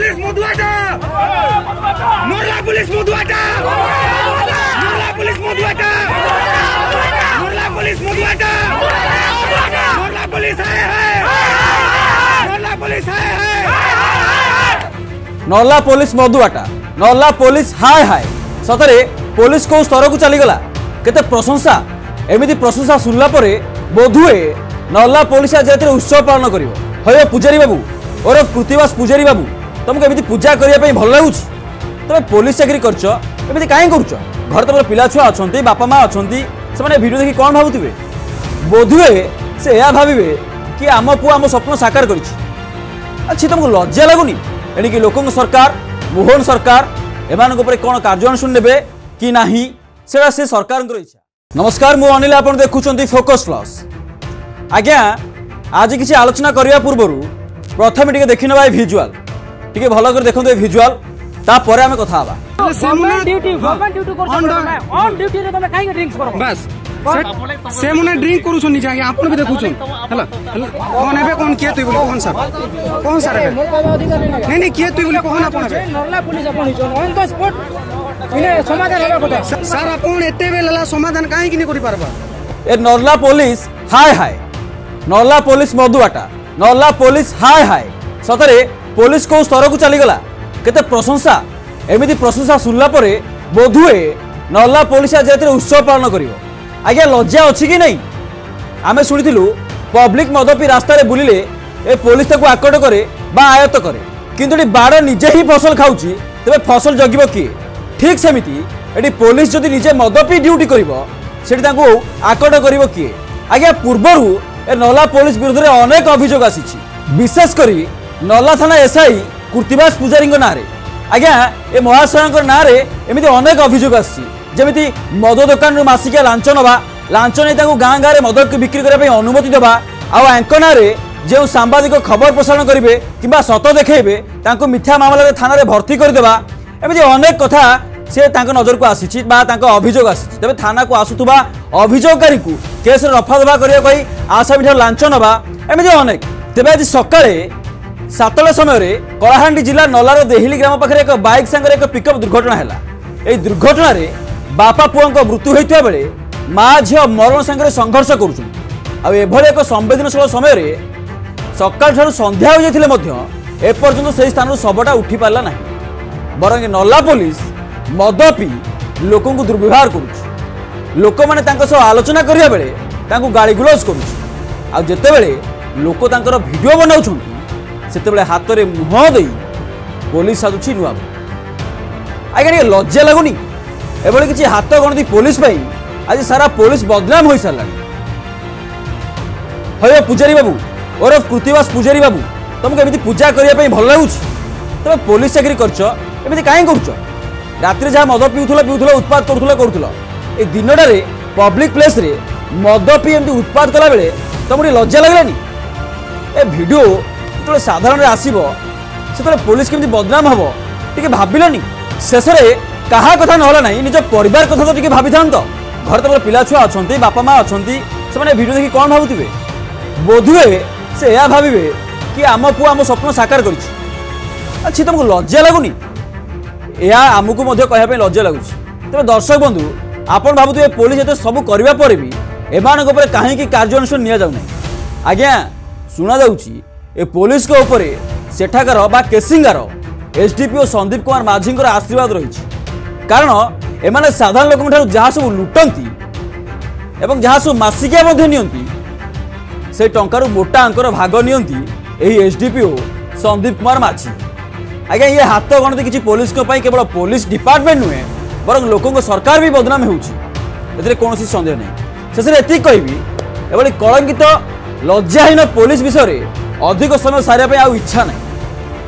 Police मधुआटा मोरला police मधुआटा मोरला पुलिस मधुआटा मोरला पुलिस मधुआटा मोरला पुलिस है मोरला पुलिस है नर्ला पुलिस मधुआटा नर्ला पुलिस हाय हाय सतरे पुलिस को स्तर को चली गला केते प्रशंसा एमिति प्रशंसा सुनला परे बोधुए नर्ला पुलिस आज उत्सव पालन करिवो हयो पुजारी बाबू और कृतिवास पुजारी बाबू तुमको एमिति पूजा करिया पई भल लागुछ तमे पुलिस चाकरी करछ एमिति काहे करूछ घर तमर पिला छुआ अछंती बापा मां अछंती से माने वीडियो देखि कोन भाबुथिबे बोधुए से या भाबिबे कि आम पुआ आम स्वप्न साकार करिछ अच्छी तुमको लज्जा लागुनी एणिकी लोकंग सरकार मोहन सरकार एमानक ऊपर कोन कार्यानुष्ठान नेबे कि नाही सेडा से सरकार इच्छा। नमस्कार मु अनिल आपण देखुचंती फोकस प्लस आज्ञा आज किसी आलोचना करने पूर्व प्रथम टे देखी ना भिजुआल टे भल कर देखते भिजुआल तापर आम कथा से मने ड्रिंक करूछन नि जाके आपन भी देखुछन हला कोन हेबे कोन के तई बोले कोन सर नहीं नहीं के तई बोले कोन आपन हेबे नर्ला पुलिस आपन हिजो ऑन द स्पॉट इने समाधान हेबा कथा सर आपन एते बेला समाधान काहे कि नै करि पारबा ए नर्ला पुलिस हाय हाय नर्ला पुलिस मधुआटा नर्ला पुलिस हाय हाय सतरे पुलिस को स्तर को चली गला केते प्रशंसा एमिति प्रशंसा सुनला परे बोधुए नर्ला पुलिस आज उत्सव पालन करिवो आज्ञा लज्जा अच्छी कि नहीं आमे शुणिथिलु पब्लिक मद पी रास्ता रे बुलिले ए पुलिस ताको आकट करे बा आयत्त करे किंतु बाड़ निजे ही फसल खाऊची तबे फसल जगिबो किए ठीक सेमिति एटी पुलिस जदि निजे मद पी ड्यूटी करिवो सेटी ताको आकट करिवो किए आज्ञा पूर्वरु ए नर्ला पुलिस विरुद्ध रे अनेक अभियोग आसीछि विशेष करी नर्ला थाना एसआई कृतिवास पुजारी ना रे आज्ञा ए महाशयंकर ना रे एमिति अनेक अभियोग आछि जमिति मद दुकान मासिकिया लांच नवा लांच नहीं गाँ गाँव में मद बिक्री करने अनुमति देवा आंकना जो सांबादिक खबर प्रसारण करेंगे कि सत देखेबे मिथ्या मामला थाना भर्ती करदेवा एमती अनेक कथा से नजर को आसी अभियोग आसी तेज थाना को आसुवा अभियोगकारी को केस रफा दफा करने आसामी लांच नवा एमती अनेक तेज आज सका 7टा समय कलाहांडी जिला नलार देहिली ग्राम पाखे एक बाइक सांगे एक पिकअप दुर्घटना है। दुर्घटना बापा पुओं मृत्यु होता बेले माँ झील मरण सांगे संघर्ष करुभली एक संवेदनशील समय सकाल संध्या हो जाते एपर्यंत से स्थान शवटा उठी पारा ना बरं नर्ला पुलिस मद पी लोक दुर्व्यवहार करुच्च लोक मैंने आलोचना करा बेले गाड़ी गुलज करुते लोक भिडियो बनाऊँ से हाथ में मुह दे पुलिस साजुची नुआ आज्ञा लज्जा लगुनि एभली किसी हाथ गणती पुलिस आज सारा पुलिस बदनाम हो सारा हयो पुजारी बाबू और कृतिवास पुजारी बाबू तुमको एमती पूजा करने भल लगुच तुम पुलिस चाकरी करमती कहीं करुच राति जहाँ मद पीउला उत्पाद करूला ए दिनटारे पब्लिक प्लेस रे मद पी एमती उत्पाद कला बेले तुमको लज्जा लगलानी ए वीडियो जो साधारण आसब से पुलिस केमती बदनाम हम टे भाविलनी शेष में कहा कथा नहला ना निज परिवार कथा तो टे भाभी था घर तुम पिला छुआ अच्छा बापा माँ अच्छा से वीडियो देखिए कौन भावुवे बोधुए से या भाविबे कि आम पुआ आम स्वप्न साकार अच्छी तुमको लज्जा लगुनि या आमको कहवाई लज्जा लगुच तेज दर्शक बंधु आपड़ भावुवे पुलिस ये सब करने पर भी एमानक ऊपर कहीं कार्यानुष्ठान नि जाऊना आज्ञा शुणा जाऊँगी ए पुलिस को ऊपर सेठाकार बा केसिंगार एसडीपीओ संदीप कुमार माझी आशीर्वाद रही कारण एमाने साधारण लोक जहाँ सब लुटती एवं जहाँ सब मासिकिया नियंती से टंकार मोटा अंकर भाग नियंती एसडीपीओ संदीप कुमार माझी आज्ञा ये हाथ गणती किसी पुलिस केवल पुलिस डिपार्टमेंट नुहे बरं लोकों सरकार भी बदनाम होती कौन सन्देह नहीं शेष में एति कहबी एभली कलंकित लज्जाहीन पुलिस विषय अधिक समय सारे इच्छा ना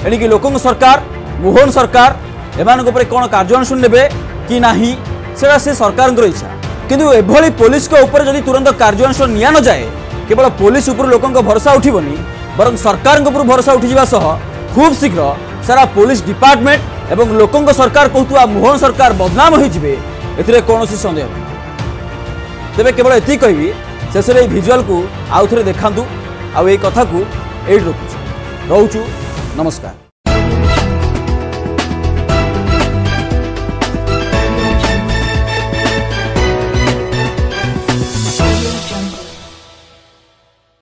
एणिकी लोकों सरकार मोहन सरकार एमान कौन कार्यानुष्ठान नेबे कि नाही सेटा से सरकार इच्छा किंतु एभली पुलिस को ऊपर जदि तुरंत कार्यानुष्ठान निया न जाए केवल पुलिस उपर लोकों भरोसा उठिबनी बरं सरकार उपर भरोसा उठिजिबा सह खूब शीघ्र सारा पुलिस डिपार्टमेंट एवं लोकों सरकार कहतुआ मोहन सरकार बदनाम होइजिबे एथिरे कौनसी संदेह नहीं। तेबे केवल एति कहबी शेष में भिजुआल को आउ थे देखातु आ कथा को एट रखुछु नमस्कार।